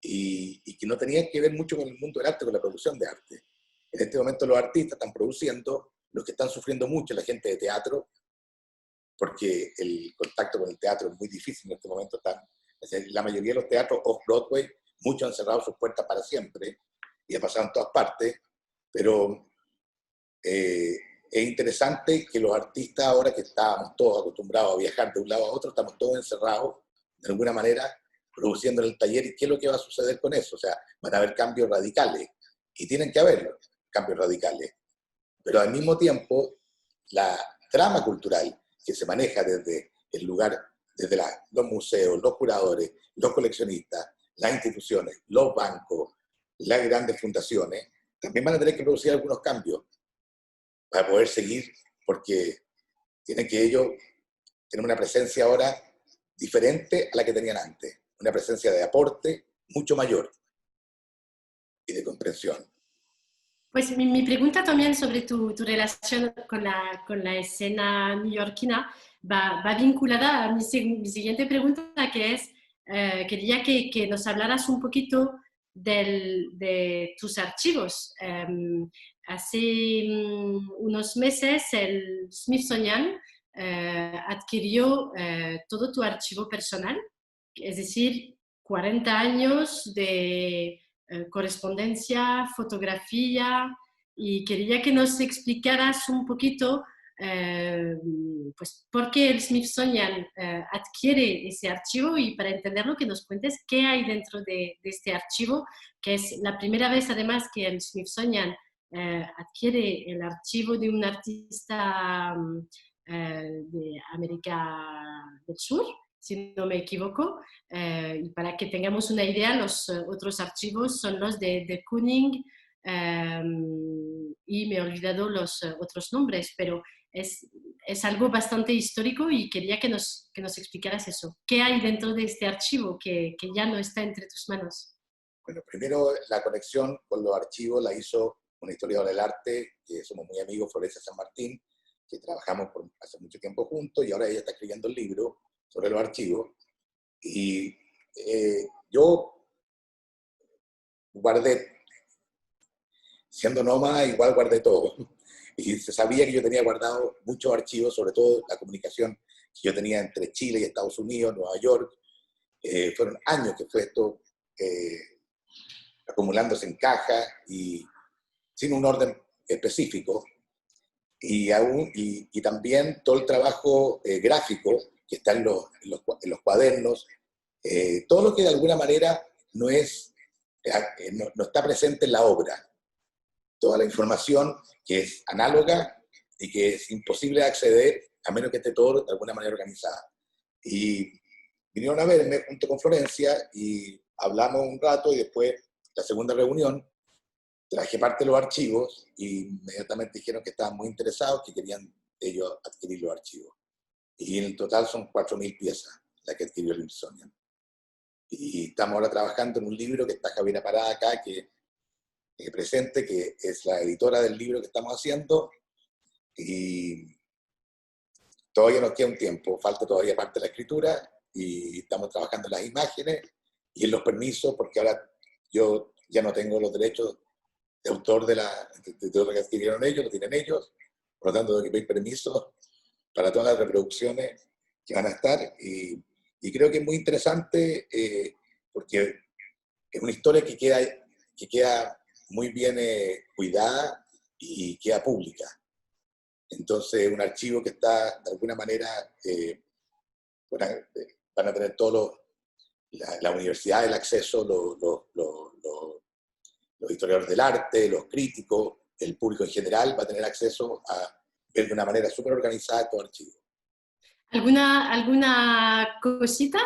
y que no tenían que ver mucho con el mundo del arte, con la producción de arte. En este momento los artistas están produciendo, los que están sufriendo mucho, la gente de teatro, porque el contacto con el teatro es muy difícil en este momento. La mayoría de los teatros off-Broadway, muchos han cerrado sus puertas para siempre y ha pasado en todas partes, pero es interesante que los artistas, ahora que estábamos todos acostumbrados a viajar de un lado a otro, estamos todos encerrados, de alguna manera, produciendo en el taller. ¿Y qué es lo que va a suceder con eso? O sea, van a haber cambios radicales, y tienen que haber cambios radicales, pero al mismo tiempo, la trama cultural que se maneja desde el lugar, desde los museos, los curadores, los coleccionistas, las instituciones, los bancos, las grandes fundaciones, también van a tener que producir algunos cambios para poder seguir, porque tienen que ellos tener una presencia ahora diferente a la que tenían antes, una presencia de aporte mucho mayor y de comprensión. Pues mi pregunta también sobre tu relación con la escena neoyorquina va vinculada a mi siguiente pregunta, que es, quería que nos hablaras un poquito de tus archivos. Hace unos meses el Smithsonian adquirió todo tu archivo personal, es decir, 40 años de correspondencia, fotografía, y quería que nos explicaras un poquito pues, por qué el Smithsonian adquiere ese archivo, y para entenderlo que nos cuentes qué hay dentro de este archivo, que es la primera vez además que el Smithsonian adquiere el archivo de un artista de América del Sur, si no me equivoco, y para que tengamos una idea, los otros archivos son los de Kooning, y me he olvidado los otros nombres, pero es algo bastante histórico, y quería que nos explicaras eso. ¿Qué hay dentro de este archivo que ya no está entre tus manos? Bueno, primero la conexión con los archivos la hizo una historiadora del arte, que somos muy amigos, Florencia San Martín, que trabajamos hace mucho tiempo juntos, y ahora ella está escribiendo el libro sobre los archivos. Y yo guardé, siendo nómada, igual guardé todo. Y se sabía que yo tenía guardado muchos archivos, sobre todo la comunicación que yo tenía entre Chile y Estados Unidos, Nueva York. Fueron años que fue esto acumulándose en caja y sin un orden específico. Y también todo el trabajo gráfico que está en los cuadernos, todo lo que de alguna manera no está presente en la obra. Toda la información que es análoga y que es imposible acceder a menos que esté todo de alguna manera organizado. Y vinieron a verme junto con Florencia y hablamos un rato y después, la segunda reunión, traje parte de los archivos y inmediatamente dijeron que estaban muy interesados, que querían ellos adquirir los archivos. Y en total son 4.000 piezas las que adquirió el Smithsonian. Y estamos ahora trabajando en un libro que está Javiera Parada acá, que presente, que es la editora del libro que estamos haciendo. Y todavía nos queda un tiempo, falta todavía parte de la escritura y estamos trabajando en las imágenes y en los permisos, porque ahora yo ya no tengo los derechos de autor de lo que adquirieron ellos, lo tienen ellos, por lo tanto tengo que pedir permiso para todas las reproducciones que van a estar y creo que es muy interesante porque es una historia que queda muy bien cuidada y queda pública. Entonces, un archivo que está, de alguna manera, van a tener todos la universidad, el acceso, los historiadores del arte, los críticos, el público en general va a tener acceso a ver de una manera súper organizada estos archivos. ¿Alguna cosita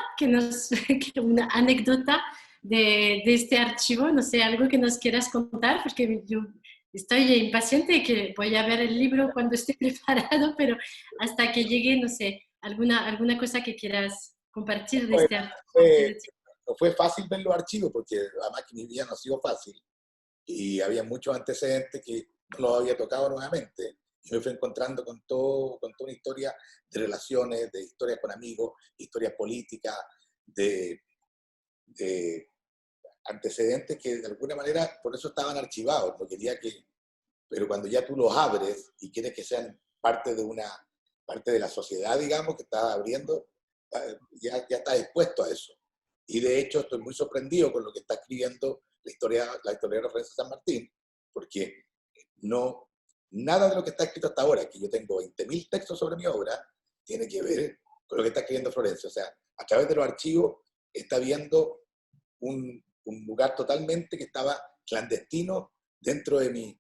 una anécdota de este archivo? No sé, algo que nos quieras contar, porque yo estoy impaciente de que voy a ver el libro cuando esté preparado, pero hasta que llegue, no sé, alguna cosa que quieras compartir de este archivo. No fue fácil ver los archivos, porque además que mi vida no ha sido fácil, y había muchos antecedentes que no los había tocado nuevamente. Y me fui encontrando con toda una historia de relaciones, de historias con amigos, historias políticas, de antecedentes que de alguna manera por eso estaban archivados. No quería pero cuando ya tú los abres y quieres que sean parte de la sociedad, digamos, que estás abriendo, ya estás expuesto a eso. Y de hecho estoy muy sorprendido con lo que está escribiendo la historiadora Florencia San Martín, porque nada de lo que está escrito hasta ahora, que yo tengo 20.000 textos sobre mi obra, tiene que ver con lo que está escribiendo Florencia. O sea, a través de los archivos está viendo un lugar totalmente que estaba clandestino dentro de mi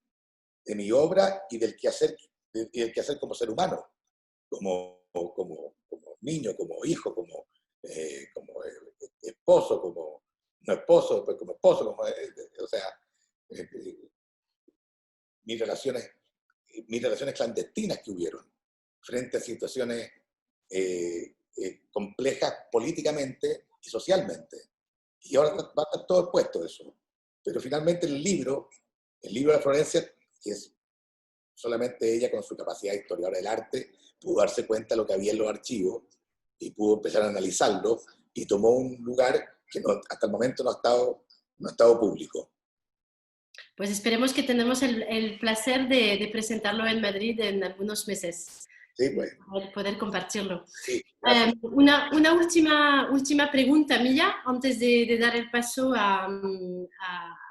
obra y del quehacer como ser humano, como niño, como hijo, como esposo, como no esposo, pues como esposo, o sea, mis relaciones clandestinas que hubieron frente a situaciones complejas políticamente y socialmente. Y ahora va a estar todo expuesto eso. Pero finalmente el libro de Florencia, que es solamente ella con su capacidad de historiadora del arte, pudo darse cuenta de lo que había en los archivos y pudo empezar a analizarlo y tomó un lugar que hasta el momento no ha estado público. Pues esperemos que tenemos el placer de presentarlo en Madrid en algunos meses. Sí, pues. Poder compartirlo. Sí, una última pregunta mía antes de dar el paso a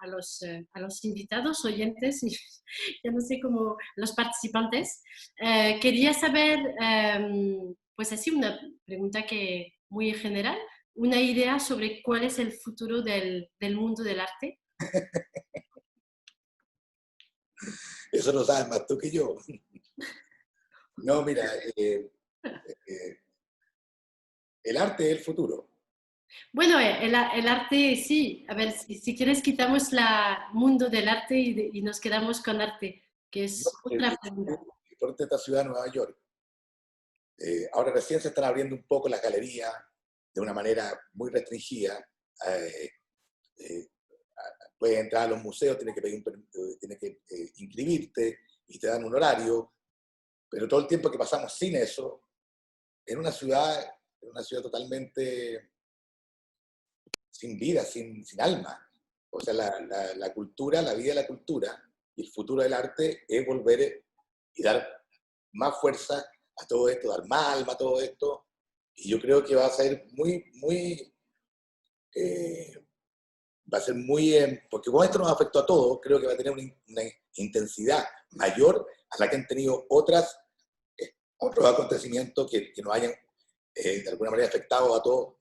los invitados, oyentes, y ya no sé cómo, los participantes. Quería saber, pues así, una pregunta que muy general, una idea sobre cuál es el futuro del mundo del arte. Eso lo sabes más tú que yo. No, mira, el arte es el futuro. Bueno, el arte, sí. A ver, si quieres quitamos el mundo del arte y nos quedamos con arte, que es otra pregunta. Por esta ciudad de Nueva York. Ahora recién se están abriendo un poco las galerías de una manera muy restringida. Puedes entrar a los museos, tienes que inscribirte y te dan un horario, pero todo el tiempo que pasamos sin eso, en una ciudad totalmente sin vida, sin alma. O sea, la cultura, la vida de la cultura y el futuro del arte es volver y dar más fuerza a todo esto, dar más alma a todo esto. Y yo creo que va a ser porque como esto nos afectó a todos, creo que va a tener una intensidad mayor a la que han tenido otros acontecimientos que nos hayan de alguna manera afectado a todos.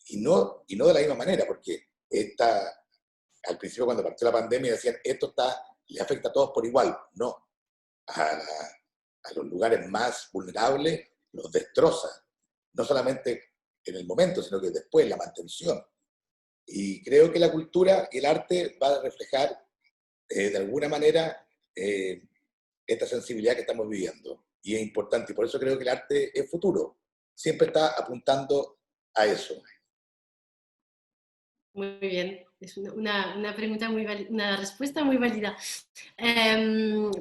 Y no de la misma manera, porque al principio cuando partió la pandemia decían, le afecta a todos por igual. No, a los lugares más vulnerables, los destroza. No solamente en el momento, sino que después, la mantención. Y creo que la cultura y el arte va a reflejar de alguna manera esta sensibilidad que estamos viviendo. Y es importante, y por eso creo que el arte es futuro. Siempre está apuntando a eso. Muy bien, es una pregunta muy una respuesta muy válida.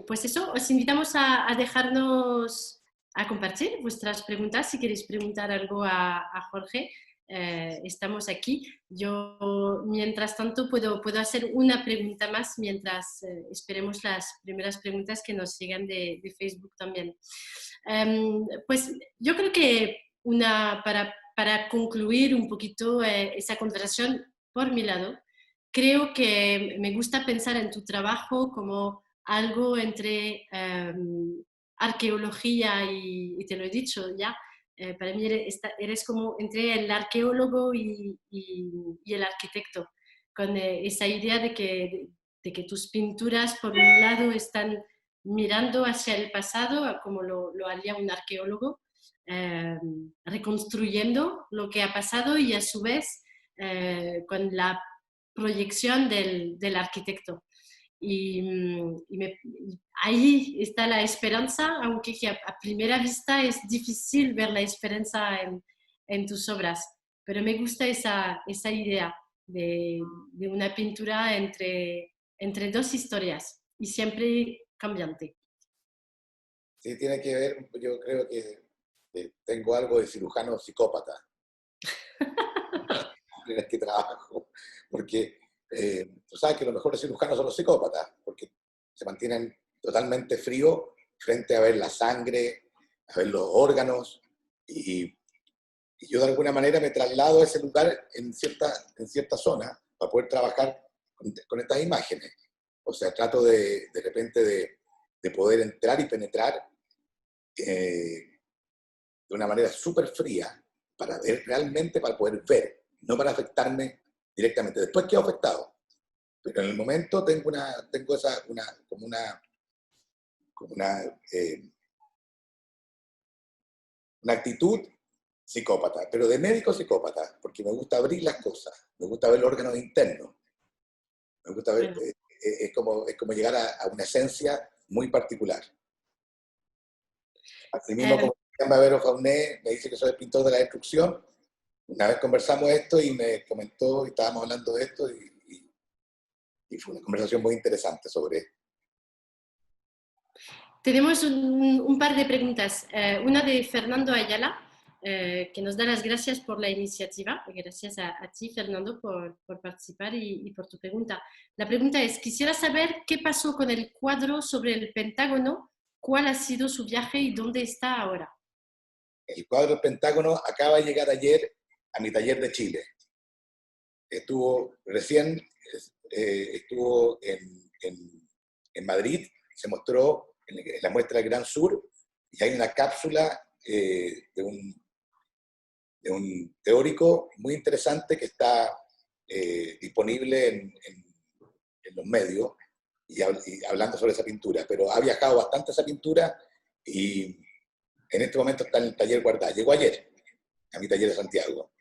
Pues eso, os invitamos a dejarnos, a compartir vuestras preguntas. Si queréis preguntar algo a Jorge, estamos aquí. Yo, mientras tanto, puedo hacer una pregunta más mientras esperemos las primeras preguntas que nos llegan de Facebook también. Pues yo creo que para concluir un poquito esa conversación, por mi lado, creo que me gusta pensar en tu trabajo como algo entre arqueología y te lo he dicho ya, para mí eres como entre el arqueólogo y el arquitecto, con esa idea de que tus pinturas, por un lado, están mirando hacia el pasado, como lo haría un arqueólogo, reconstruyendo lo que ha pasado y a su vez con la proyección del arquitecto. Y ahí está la esperanza, aunque a primera vista es difícil ver la esperanza en tus obras, pero me gusta esa idea de una pintura entre dos historias y siempre cambiante. Sí, tiene que ver, yo creo que tengo algo de cirujano psicópata en el que trabajo, porque tú sabes que los mejores cirujanos son los psicópatas, porque se mantienen totalmente fríos frente a ver la sangre, a ver los órganos, y, y yo de alguna manera me traslado a ese lugar en cierta zona para poder trabajar con estas imágenes. O sea, trato de repente de poder entrar y penetrar de una manera súper fría para ver realmente, para poder ver, no para afectarme directamente. Después quedo afectado, pero en el momento tengo una actitud psicópata, pero de médico psicópata, porque me gusta abrir las cosas, me gusta ver los órganos internos, me gusta ver, Bueno, es como llegar a una esencia muy particular. Así mismo eh, como se llama Vero Fauné, me dice que soy el pintor de la destrucción. Una vez conversamos esto y me comentó, y estábamos hablando de esto, y fue una conversación muy interesante sobre esto. tenemos un par de preguntas. Una de Fernando Ayala, que nos da las gracias por la iniciativa. Gracias a ti, Fernando, por participar y por tu pregunta. La pregunta es, quisiera saber qué pasó con el cuadro sobre el Pentágono, cuál ha sido su viaje y dónde está ahora. El cuadro del Pentágono acaba de llegar ayer a mi taller de Chile. Recién estuvo en Madrid, se mostró en la muestra del Gran Sur, y hay una cápsula de un teórico muy interesante que está disponible en los medios y hablando sobre esa pintura. Pero ha viajado bastante esa pintura y en este momento está en el taller guardada. Llegó ayer a mi taller de Santiago.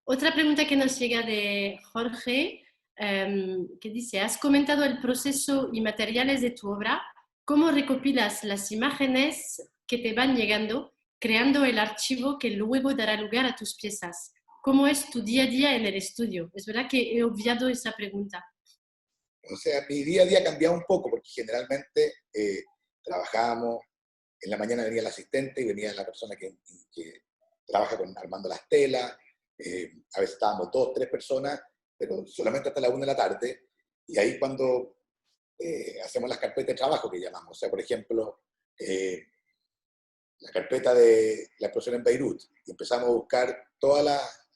Otra pregunta que nos llega de Jorge, que dice, has comentado el proceso y materiales de tu obra, ¿cómo recopilas las imágenes que te van llegando, creando el archivo que luego dará lugar a tus piezas? ¿Cómo es tu día a día en el estudio? Es verdad que he obviado esa pregunta. O sea, mi día a día ha cambiado un poco porque generalmente trabajábamos, en la mañana venía el asistente y venía la persona que trabaja armando las telas, a veces estábamos 2, 3 personas, pero solamente hasta la 1 de la tarde, y ahí cuando hacemos las carpetas de trabajo que llamamos, o sea, por ejemplo, la carpeta de la explosión en Beirut, y empezamos a buscar todas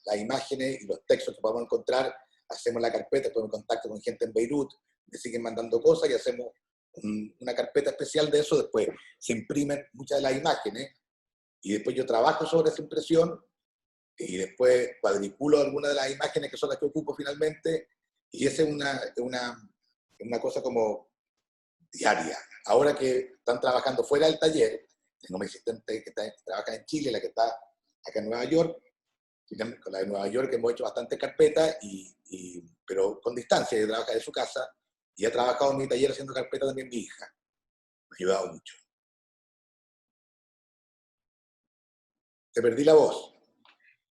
las imágenes y los textos que podamos encontrar, hacemos la carpeta, ponemos en contacto con gente en Beirut, me siguen mandando cosas y hacemos una carpeta especial de eso. Después se imprimen muchas de las imágenes y después yo trabajo sobre esa impresión y después cuadriculo algunas de las imágenes que son las que ocupo finalmente, y esa es una cosa como diaria. Ahora que están trabajando fuera del taller, tengo mi asistente que trabaja en Chile, la que está acá en Nueva York, con la de Nueva York hemos hecho bastante carpeta, pero con distancia, ella trabaja de su casa, y ha trabajado en mi taller haciendo carpeta también mi hija. Me ha ayudado mucho. Te perdí la voz.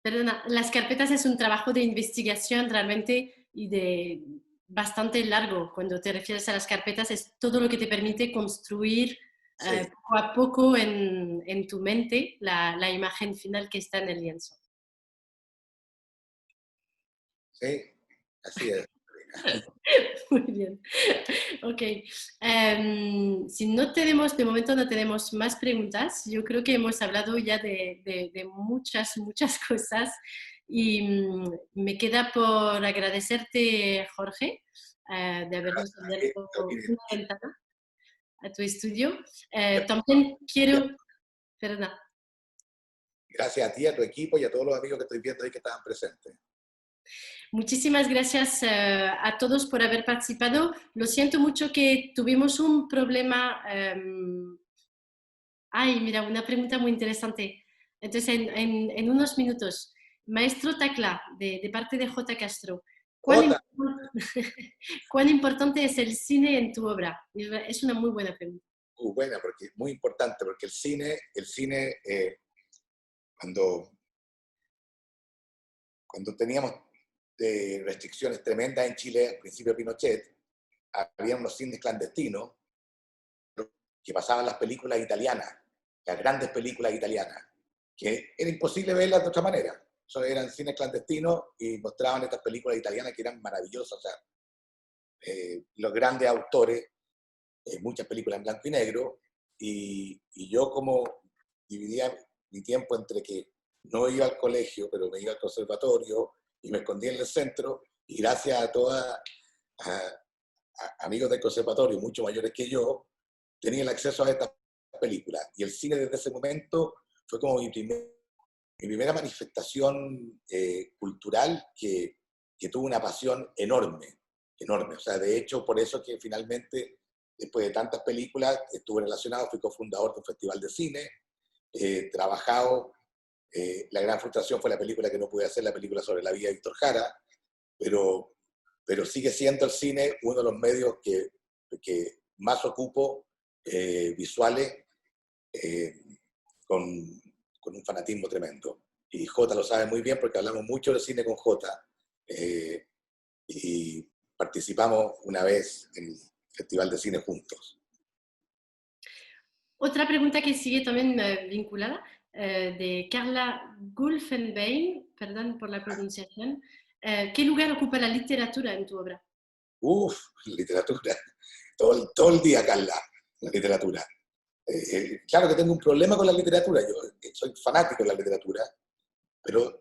Perdona, las carpetas es un trabajo de investigación realmente y de bastante largo. Cuando te refieres a las carpetas es todo lo que te permite construir Sí, poco a poco en tu mente la imagen final que está en el lienzo. sí, así es. Muy bien. Ok. Si no tenemos, de momento no tenemos más preguntas, yo creo que hemos hablado ya de muchas, muchas cosas y me queda por agradecerte, Jorge, de habernos abierto una ventana a tu estudio. También quiero, perdona. Gracias a ti, a tu equipo y a todos los amigos que estoy viendo ahí que estaban presentes. Muchísimas gracias a todos por haber participado. Lo siento mucho que tuvimos un problema. Ay, mira, una pregunta muy interesante. Entonces, en unos minutos, maestro Tacla, de parte de J. Castro, Jota, ¿cuán importante es el cine en tu obra? Es una muy buena pregunta. buena, porque muy importante, porque el cine cuando, cuando teníamos restricciones tremendas en Chile, al principio de Pinochet, había unos cines clandestinos que pasaban las películas italianas, las grandes películas italianas, que era imposible verlas de otra manera. Eso eran cines clandestinos y mostraban estas películas italianas que eran maravillosas. O sea, los grandes autores, muchas películas en blanco y negro, y yo como dividía mi tiempo entre que no iba al colegio, pero me iba al conservatorio y me escondía en el centro, y gracias a todos amigos del conservatorio, mucho mayores que yo, tenía el acceso a estas películas. Y el cine desde ese momento fue como mi primera manifestación cultural que tuvo una pasión enorme, enorme. O sea, de hecho, por eso que finalmente, después de tantas películas, estuve relacionado, fui cofundador de un festival de cine, trabajado. La gran frustración fue la película que no pude hacer, la película sobre la vida de Víctor Jara, pero, pero sigue siendo el cine uno de los medios que más ocupo visuales eh, con, con, un fanatismo tremendo. Y Jota lo sabe muy bien porque hablamos mucho de cine con Jota y participamos una vez en el Festival de Cine juntos. Otra pregunta que sigue también vinculada, de Carla Gulfenbein, perdón por la pronunciación. ¿Qué lugar ocupa la literatura en tu obra? Uf, literatura. Todo el día, Carla, la literatura. Claro que tengo un problema con la literatura, yo soy fanático de la literatura, pero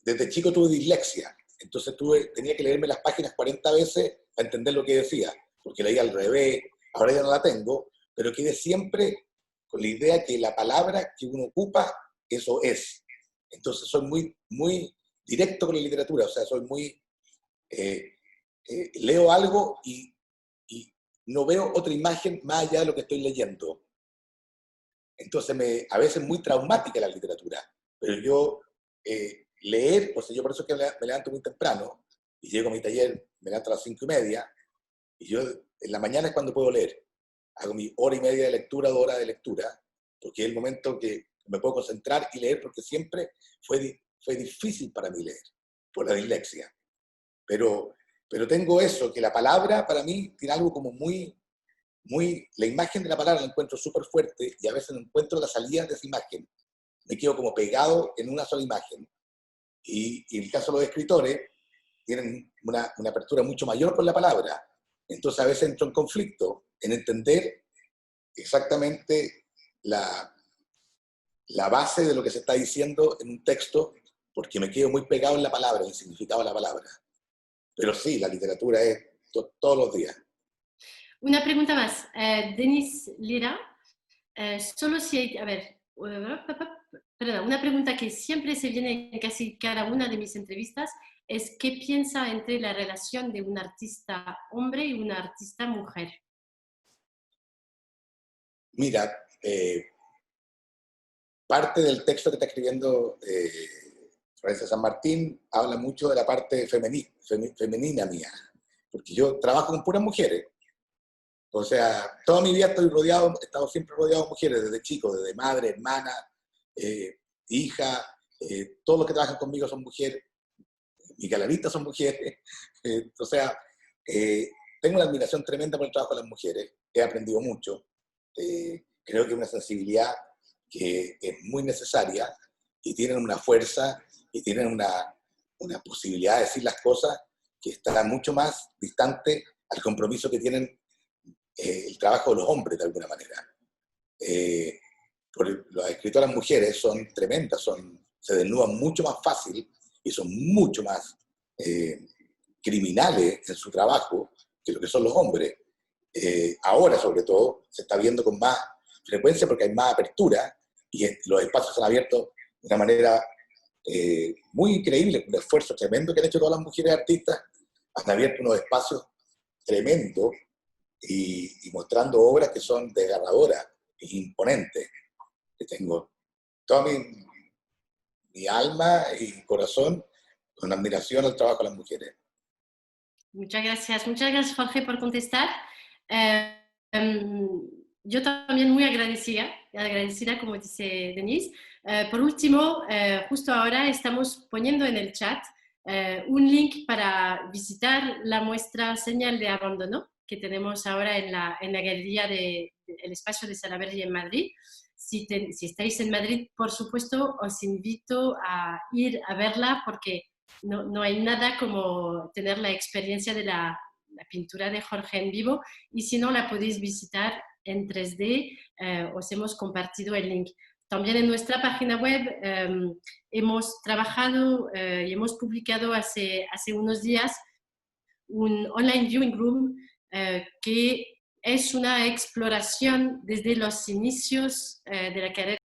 desde chico tuve dislexia, entonces tenía que leerme las páginas 40 veces para entender lo que decía, porque leía al revés, ahora ya no la tengo, pero quedé siempre con la idea que la palabra que uno ocupa, eso es. Entonces soy muy, muy directo con la literatura, o sea, soy muy... Eh, leo algo y no veo otra imagen más allá de lo que estoy leyendo. Entonces, a veces es muy traumática la literatura, pero yo leer, o sea, yo por eso es que me levanto muy temprano y llego a mi taller, me levanto a las 5:30, y yo en la mañana es cuando puedo leer. Hago mi hora y media de lectura, 2 horas de lectura, porque es el momento que me puedo concentrar y leer, porque siempre fue difícil para mí leer, por la dislexia. Pero tengo eso, que la palabra para mí tiene algo como la imagen de la palabra la encuentro súper fuerte y a veces no encuentro la salida de esa imagen. Me quedo como pegado en una sola imagen. Y en el caso de los escritores, tienen una apertura mucho mayor con la palabra. Entonces a veces entro en conflicto en entender exactamente la base de lo que se está diciendo en un texto, porque me quedo muy pegado en la palabra, en el significado de la palabra. Pero sí, la literatura es todos los días. Una pregunta más. Denis Lira, solo si hay, a ver, perdón, una pregunta que siempre se viene en casi cada una de mis entrevistas es ¿qué piensa entre la relación de un artista hombre y una artista mujer? Mira, parte del texto que está escribiendo Florencia San Martín habla mucho de la parte femenina mía, porque yo trabajo con puras mujeres. O sea, toda mi vida he estado siempre rodeado de mujeres, desde chico, desde madre, hermana, hija, todos los que trabajan conmigo son mujeres, mis galeristas son mujeres. O sea, tengo una admiración tremenda por el trabajo de las mujeres, he aprendido mucho, creo que es una sensibilidad que es muy necesaria y tienen una fuerza y tienen una posibilidad de decir las cosas que está mucho más distante al compromiso que tienen el trabajo de los hombres de alguna manera. Las escritoras mujeres son tremendas, se desnudan mucho más fácil y son mucho más criminales en su trabajo que lo que son los hombres. Ahora, sobre todo, se está viendo con más frecuencia porque hay más apertura y los espacios se han abierto de una manera muy increíble, un esfuerzo tremendo que han hecho todas las mujeres artistas, han abierto unos espacios tremendos y mostrando obras que son desgarradoras e imponentes. Que tengo toda mi alma y corazón con admiración al trabajo de las mujeres. Muchas gracias Jorge por contestar. Yo también muy agradecida como dice Denise. Por último, justo ahora estamos poniendo en el chat un link para visitar la muestra Señal de Abandono que tenemos ahora en la galería del espacio de Salaberry en Madrid. Si estáis en Madrid, por supuesto, os invito a ir a verla porque no hay nada como tener la experiencia de la pintura de Jorge en vivo y si no la podéis visitar en 3D, os hemos compartido el link. También en nuestra página web hemos trabajado y hemos publicado hace unos días un online viewing room que es una exploración desde los inicios de la carrera